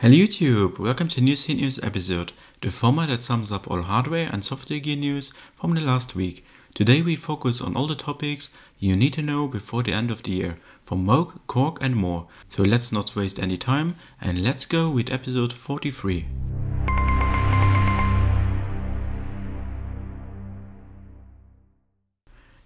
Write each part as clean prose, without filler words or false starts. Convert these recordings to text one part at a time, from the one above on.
Hello YouTube, welcome to a new Synth News episode, the format that sums up all hardware and software gear news from the last week. Today we focus on all the topics you need to know before the end of the year, from Moog, KORG and more. So let's not waste any time and let's go with episode 43.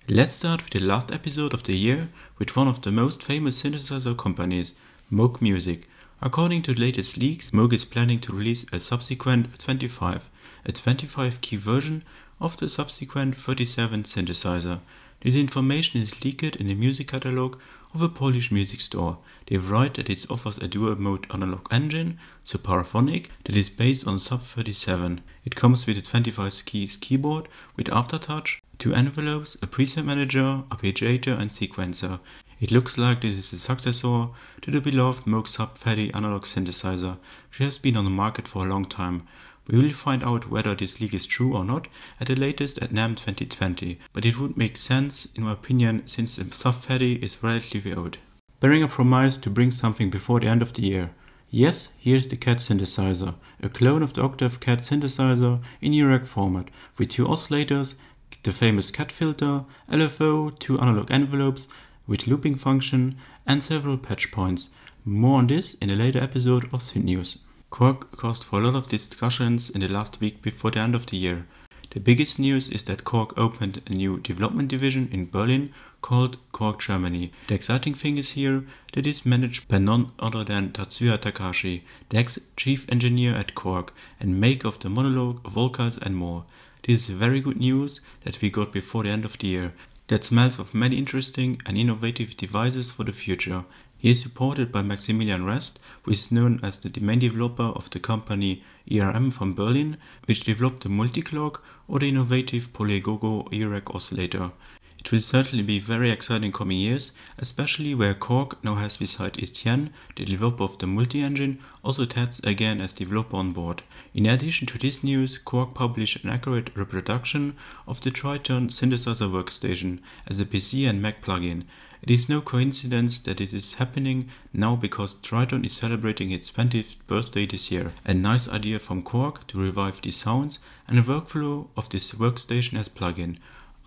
Let's start with the last episode of the year with one of the most famous synthesizer companies, Moog Music. According to the latest leaks, Moog is planning to release a Subsequent 25, a 25-key version of the Subsequent 37 synthesizer. This information is leaked in the music catalog of a Polish music store. They write that it offers a dual-mode analog engine, so paraphonic, that is based on Sub 37. It comes with a 25 keys keyboard with aftertouch, 2 envelopes, a preset manager, arpeggiator and sequencer. It looks like this is a successor to the beloved Moog Subfatty analog synthesizer, which has been on the market for a long time. We will find out whether this leak is true or not at the latest at NAMM 2020, but it would make sense in my opinion since the Subfatty is relatively old. Behringer promised to bring something before the end of the year. Yes, here's the CAT synthesizer, a clone of the Octave CAT synthesizer in ERAC format, with 2 oscillators, the famous CAT filter, LFO, 2 analog envelopes with looping function and several patch points. More on this in a later episode of Synth News. KORG caused for a lot of discussions in the last week before the end of the year. The biggest news is that KORG opened a new development division in Berlin called KORG Germany. The exciting thing is here that it is managed by none other than Tatsuya, the ex-chief engineer at KORG and maker of the Monologue, Volcas and more. This is very good news that we got before the end of the year. That smells of many interesting and innovative devices for the future. He is supported by Maximilian Rest, who is known as the main developer of the company ERM from Berlin, which developed the multi-clock or the innovative Polygogo ERAC oscillator. It will certainly be very exciting coming years, especially where KORG now has beside Etienne, the developer of the multi-engine, also TATS again as developer on board. In addition to this news, KORG published an accurate reproduction of the Triton Synthesizer workstation as a PC and Mac plugin. It is no coincidence that this is happening now because Triton is celebrating its 20th birthday this year. A nice idea from KORG to revive the sounds and a workflow of this workstation as plugin.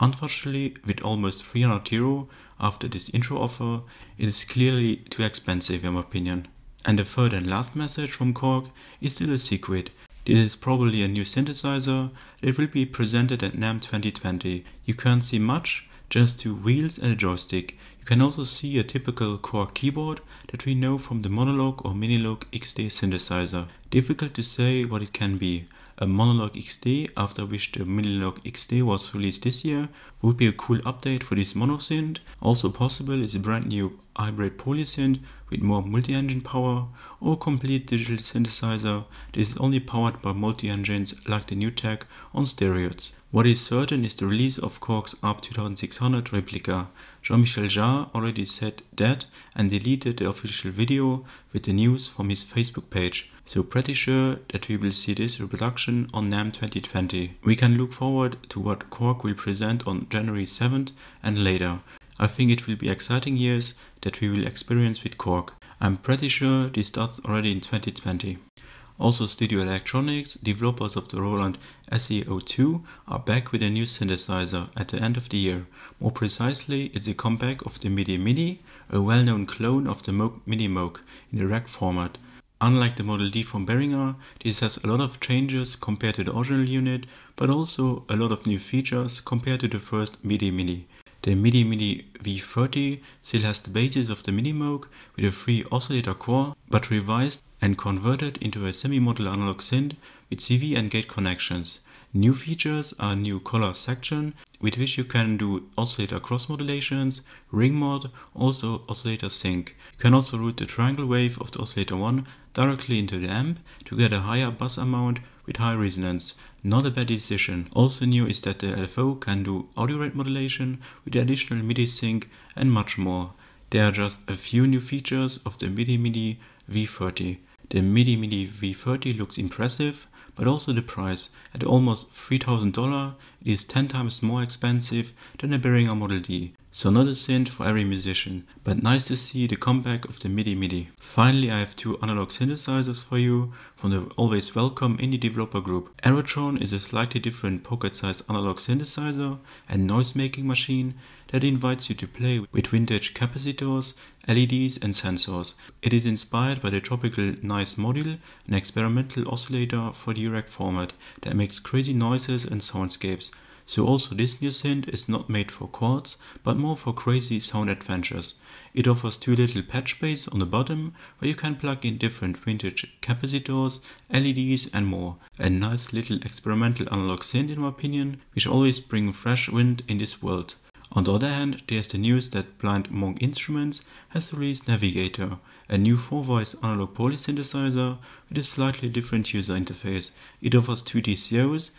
Unfortunately, with almost 300 € after this intro offer, it is clearly too expensive in my opinion. And the third and last message from KORG is still a secret. This is probably a new synthesizer that will be presented at NAMM 2020. You can't see much, just 2 wheels and a joystick. You can also see a typical KORG keyboard that we know from the Monologue or Minilogue XD synthesizer. Difficult to say what it can be. A Monologue XD, after which the Minilogue XD was released this year, would be a cool update for this monosynth. Also possible is a brand new hybrid polysynth with more multi-engine power, or a complete digital synthesizer that is only powered by multi-engines like the new tech on stereos. What is certain is the release of KORG's ARP 2600 replica. Jean-Michel Jarre already said that and deleted the official video with the news from his Facebook page. So pretty sure that we will see this reproduction on NAMM 2020. We can look forward to what KORG will present on January 7th and later. I think it will be exciting years that we will experience with KORG. I'm pretty sure this starts already in 2020. Also Studio Electronics, developers of the Roland SE02, are back with a new synthesizer at the end of the year. More precisely, it's a comeback of the Midimini, a well-known clone of the Moog Moog in the rack format. Unlike the Model D from Behringer, this has a lot of changes compared to the original unit, but also a lot of new features compared to the first Midimini. The Midimini V30 still has the basis of the Moog with a 3 oscillator core, but revised and converted into a semi-modular analog synth with CV and gate connections. New features are a new color section with which you can do oscillator cross modulations, ring mod, also oscillator sync. You can also route the triangle wave of the oscillator 1 directly into the amp to get a higher bass amount with high resonance. Not a bad decision. Also new is that the LFO can do audio rate modulation with additional MIDI sync and much more. There are just a few new features of the Midimini V30. The Midimini V30 looks impressive, but also the price. At almost $3,000, it is 10 times more expensive than a Behringer Model D. So not a synth for every musician, but nice to see the comeback of the Midimini. Finally, I have two analog synthesizers for you from the always welcome indie developer group. Tron is a slightly different pocket-sized analog synthesizer and noise-making machine that invites you to play with vintage capacitors, LEDs and sensors. It is inspired by the tropical Nice module, an experimental oscillator for the rack format that makes crazy noises and soundscapes. So also this new synth is not made for chords, but more for crazy sound adventures. It offers two little patch bays on the bottom, where you can plug in different vintage capacitors, LEDs and more. A nice little experimental analog synth in my opinion, which always brings fresh wind in this world. On the other hand, there's the news that Blind Moog Instruments has released Navigator, a new 4-voice analog polysynthesizer with a slightly different user interface. It offers two DCOs,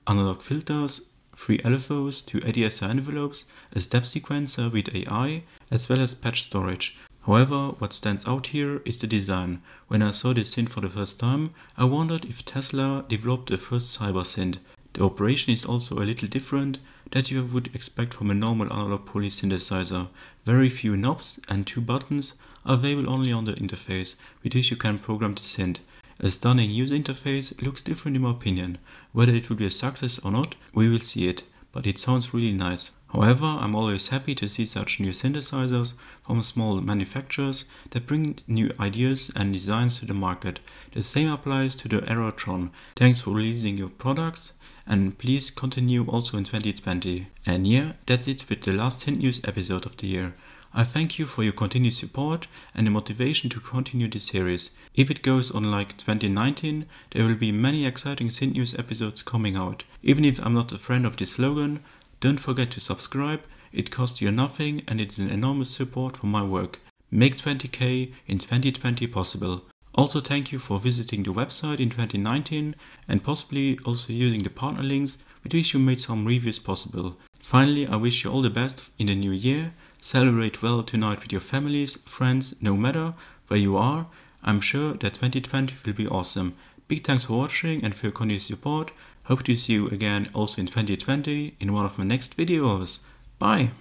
analog filters, 3 LFOs, 2 ADSR envelopes, a step sequencer with AI, as well as patch storage. However, what stands out here is the design. When I saw this synth for the first time, I wondered if Tesla developed the first cyber synth. The operation is also a little different that you would expect from a normal analog polysynthesizer. Very few knobs and 2 buttons are available only on the interface, with which you can program the synth. A stunning user interface looks different in my opinion. Whether it will be a success or not, we will see it, but it sounds really nice. However, I'm always happy to see such new synthesizers from small manufacturers that bring new ideas and designs to the market. The same applies to the Tron. Thanks for releasing your products, and please continue also in 2020. And yeah, that's it with the last Synth News episode of the year. I thank you for your continued support and the motivation to continue this series. If it goes on like 2019, there will be many exciting Synth News episodes coming out. Even if I'm not a friend of this slogan, don't forget to subscribe, it costs you nothing and it's an enormous support for my work. Make 20k in 2020 possible. Also thank you for visiting the website in 2019 and possibly also using the partner links with which you made some reviews possible. Finally, I wish you all the best in the new year. Celebrate well tonight with your families, friends, no matter where you are. I'm sure that 2020 will be awesome. Big thanks for watching and for your continued support. Hope to see you again also in 2020 in one of my next videos. Bye!